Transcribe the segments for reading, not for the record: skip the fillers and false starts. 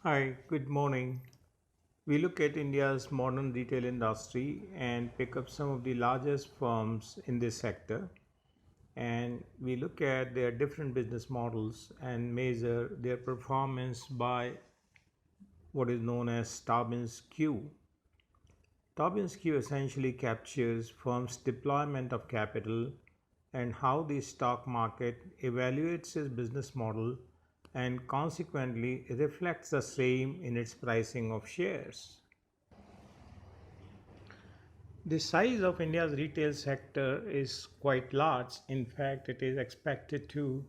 Hi, good morning. We look at India's modern retail industry and pick up some of the largest firms in this sector. And we look at their different business models and measure their performance by what is known as Tobin's Q. Tobin's Q essentially captures firms' deployment of capital and how the stock market evaluates its business model and consequently reflects the same in its pricing of shares. The size of India's retail sector is quite large. In fact, it is expected to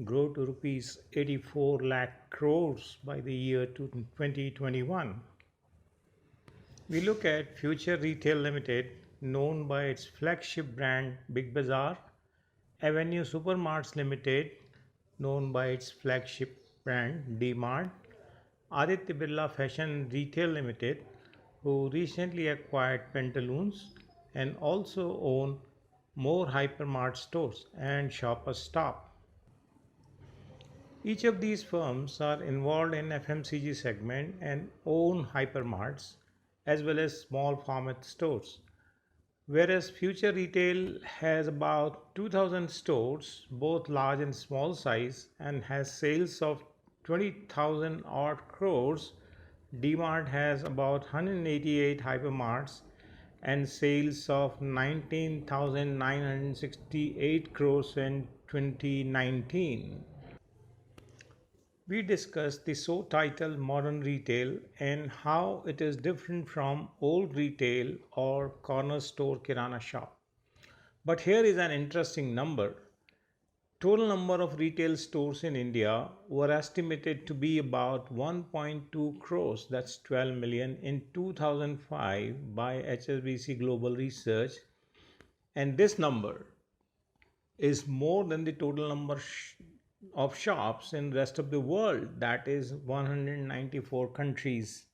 grow to rupees 84 lakh crores by the year 2021. We look at Future Retail Limited, known by its flagship brand Big Bazaar, Avenue Supermarts Limited, known by its flagship brand D-Mart, Aditya Birla Fashion Retail Limited, who recently acquired Pantaloons and also own more hypermart stores and Shoppers Stop. Each of these firms are involved in FMCG segment and own hypermarts as well as small format stores. Whereas Future Retail has about 2000 stores, both large and small size, and has sales of 20,000 odd crores, DMart has about 188 hypermarts and sales of 19,968 crores in 2019. We discussed the so titled modern retail and how it is different from old retail or corner store kirana shop. But here is an interesting number. Total number of retail stores in India were estimated to be about 1.2 crores, that's 12 million, in 2005 by HSBC Global Research, and this number is more than the total number of shops in rest of the world, that is 194 countries,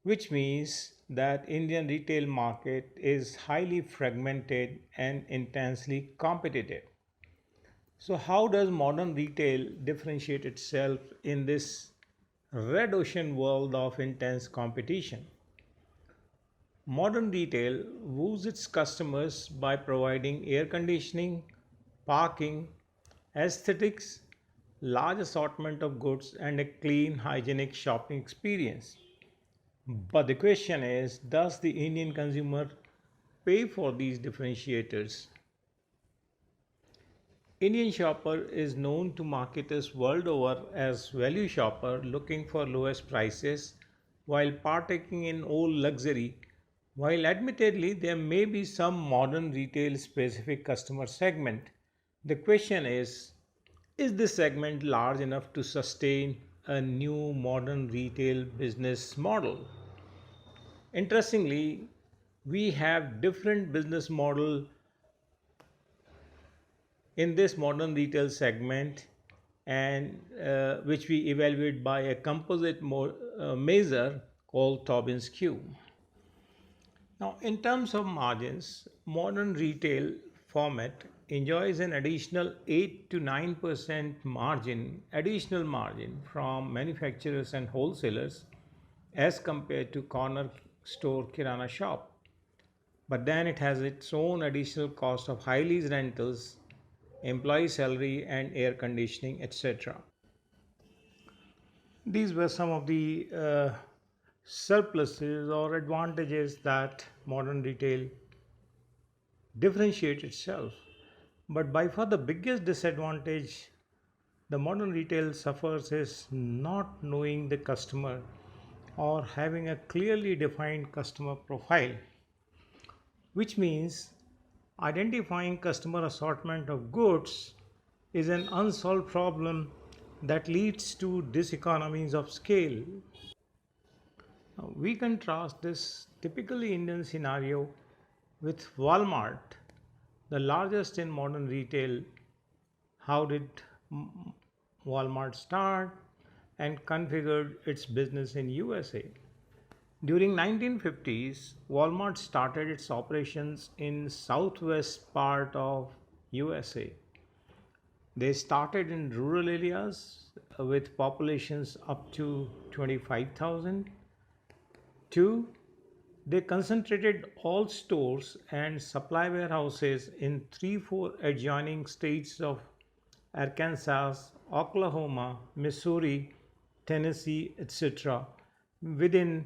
which means that Indian retail market is highly fragmented and intensely competitive. So how does modern retail differentiate itself in this red ocean world of intense competition? Modern retail woos its customers by providing air conditioning, parking, aesthetics, large assortment of goods, and a clean, hygienic shopping experience. But the question is, does the Indian consumer pay for these differentiators? Indian shopper is known to marketers world over as value shopper looking for lowest prices while partaking in all luxury. While admittedly there may be some modern retail specific customer segment, the question is this segment large enough to sustain a new modern retail business model? Interestingly, we have different business model in this modern retail segment and which we evaluate by a composite measure called Tobin's Q. Now, in terms of margins, modern retail format enjoys an additional 8 to 9% additional margin from manufacturers and wholesalers as compared to corner store kirana shop. But then it has its own additional cost of high lease rentals, employee salary and air conditioning, etc. These were some of the surpluses or advantages that modern retail differentiates itself. But by far the biggest disadvantage the modern retail suffers is not knowing the customer or having a clearly defined customer profile, which means identifying customer assortment of goods is an unsolved problem that leads to diseconomies of scale. Now, we contrast this typically Indian scenario with Walmart, the largest in modern retail. How did Walmart start and configured its business in USA? During 1950s, Walmart started its operations in southwest part of USA. They started in rural areas with populations up to 25,000. Two, they concentrated all stores and supply warehouses in 3 4 adjoining states of Arkansas, Oklahoma, Missouri, Tennessee, etc. within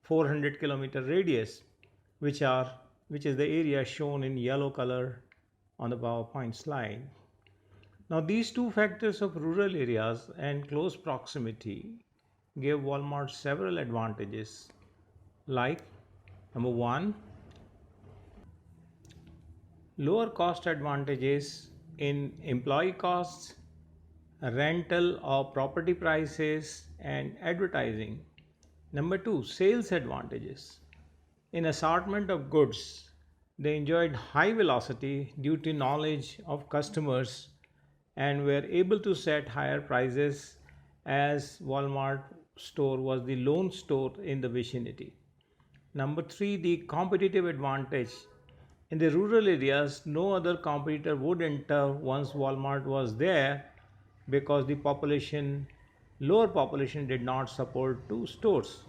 400-kilometer radius, which is the area shown in yellow color on the PowerPoint slide. Now, these two factors of rural areas and close proximity gave Walmart several advantages, like number one, lower cost advantages in employee costs, rental or property prices, and advertising. Number two, sales advantages. In assortment of goods, they enjoyed high velocity due to knowledge of customers and were able to set higher prices as Walmart store was the lone store in the vicinity. Number three, the competitive advantage. In the rural areas, no other competitor would enter once Walmart was there because the lower population did not support two stores.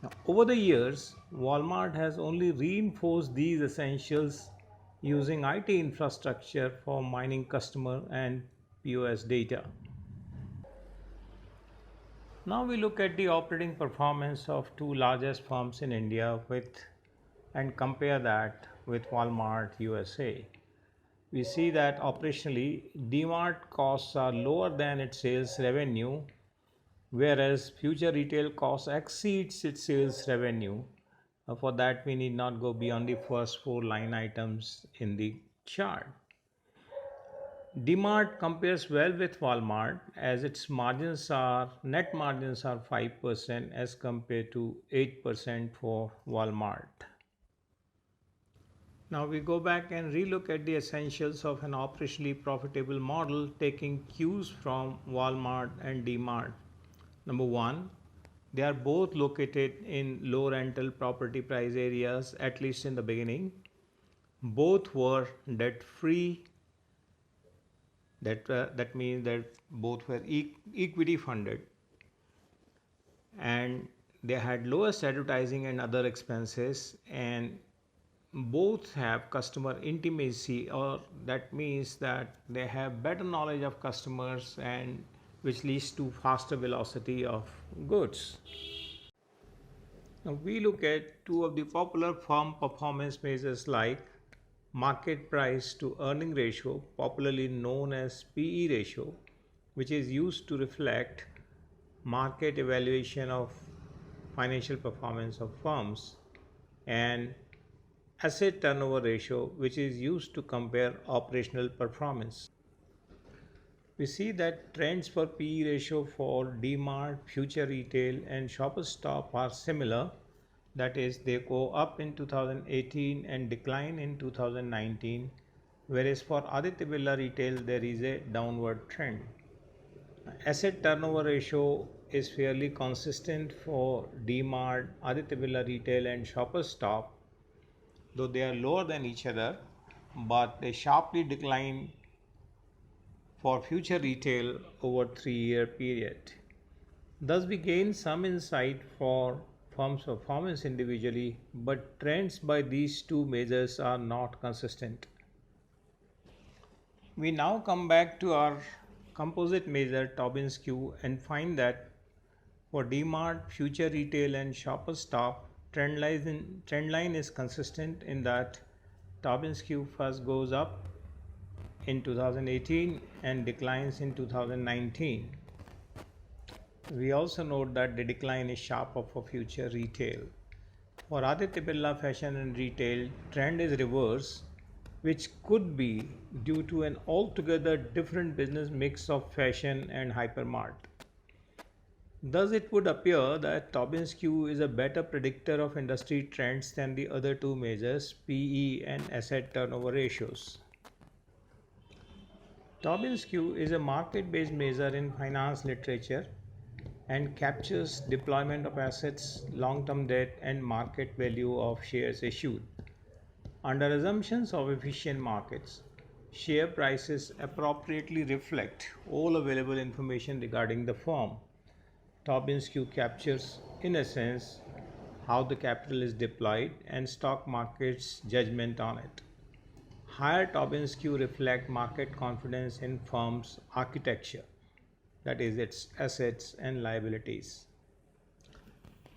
Now, over the years, Walmart has only reinforced these essentials using IT infrastructure for mining customer and POS data. Now we look at the operating performance of two largest firms in India and compare that with Walmart USA. We see that operationally DMart costs are lower than its sales revenue, whereas future retail costs exceeds its sales revenue. For that we need not go beyond the first four line items in the chart. DMart compares well with Walmart as its net margins are 5% as compared to 8% for Walmart. Now we go back and relook at the essentials of an operationally profitable model taking cues from Walmart and DMart. Number one, they are both located in low rental property price areas, at least in the beginning. Both were debt free. That means that both were equity funded, and they had lowest advertising and other expenses, and both have customer intimacy, or that means that they have better knowledge of customers, and which leads to faster velocity of goods. Now we look at two of the popular firm performance measures like market price to earning ratio, popularly known as PE ratio, which is used to reflect market evaluation of financial performance of firms, and asset turnover ratio, which is used to compare operational performance. We see that trends for PE ratio for DMart, Future Retail, and Shoppers Stop are similar. That is, they go up in 2018 and decline in 2019, whereas for Aditya Birla Retail there is a downward trend. Asset turnover ratio is fairly consistent for DMart, Aditya Birla Retail, and Shoppers Stop, though they are lower than each other, but they sharply decline for Future Retail over 3 year period. Thus we gain some insight for firms' performance individually, but trends by these two measures are not consistent. We now come back to our composite measure Tobin's Q and find that for DMart, Future Retail, and Shoppers Stop, trend line is consistent in that Tobin's Q first goes up in 2018 and declines in 2019. We also note that the decline is sharper for Future Retail. For Aditya Birla Fashion and Retail, trend is reverse, which could be due to an altogether different business mix of fashion and hypermart. Thus, it would appear that Tobin's Q is a better predictor of industry trends than the other two measures, PE and asset turnover ratios. Tobin's Q is a market-based measure in finance literature and captures deployment of assets, long-term debt, and market value of shares issued. Under assumptions of efficient markets, Share prices appropriately reflect all available information regarding the firm. Tobin-Skew captures, in essence, how the capital is deployed and stock market's judgment on it. Higher Tobin-Skew reflect market confidence in firm's architecture, that is, its assets and liabilities.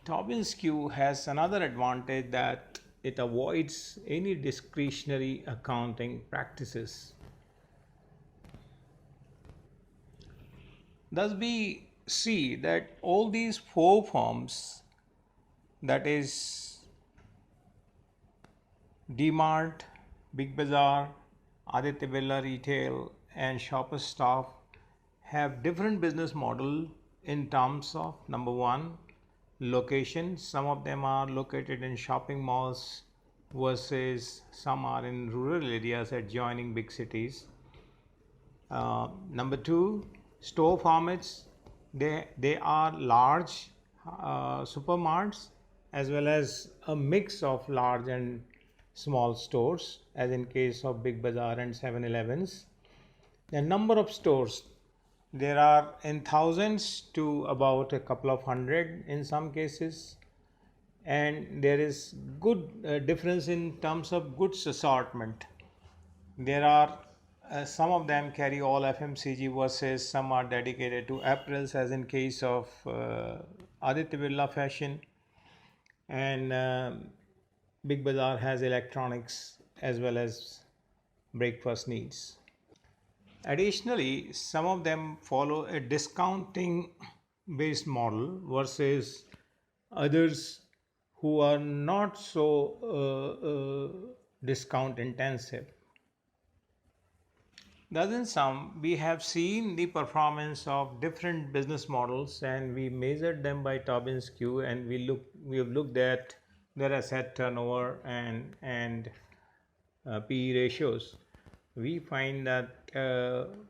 Tobin-Skew has another advantage that it avoids any discretionary accounting practices. Thus, we see that all these four firms, that is DMart, Big Bazaar, Aditya Birla Retail, and Shoppers Stop, have different business model in terms of number one, location. Some of them are located in shopping malls versus some are in rural areas adjoining big cities. Number two, store formats. They are large supermarts as well as a mix of large and small stores, as in case of Big Bazaar and 7-Elevens. The number of stores, there are in thousands to about a couple of hundred in some cases, and there is good difference in terms of goods assortment. There are some of them carry all FMCG versus some are dedicated to apparels, as in case of Aditya Birla Fashion, and Big Bazaar has electronics as well as breakfast needs. Additionally, some of them follow a discounting based model versus others who are not so discount intensive. Thus, in sum, we have seen the performance of different business models and we measured them by Tobin-Skew, and we have looked at their asset turnover and PE ratios. We find that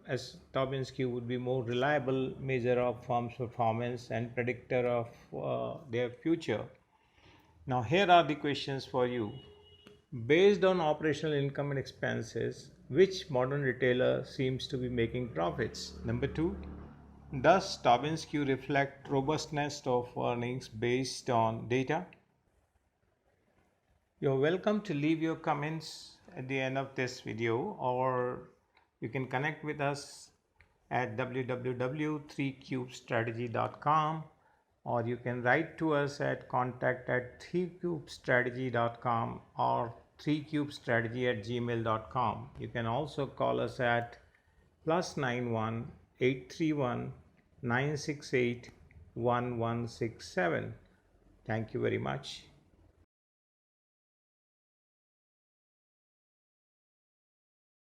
as Tobin-Skew would be more reliable measure of firm's performance and predictor of their future. Now here are the questions for you. Based on operational income and expenses, which modern retailer seems to be making profits? Number two, does Tobin-Skew reflect robustness of earnings based on data? You're welcome to leave your comments at the end of this video, or you can connect with us at www.3cubestrategy.com, or you can write to us at contact@3cubestrategy.com or 3cubestrategy@gmail.com. You can also call us at +91 831 968 1167. Thank you very much.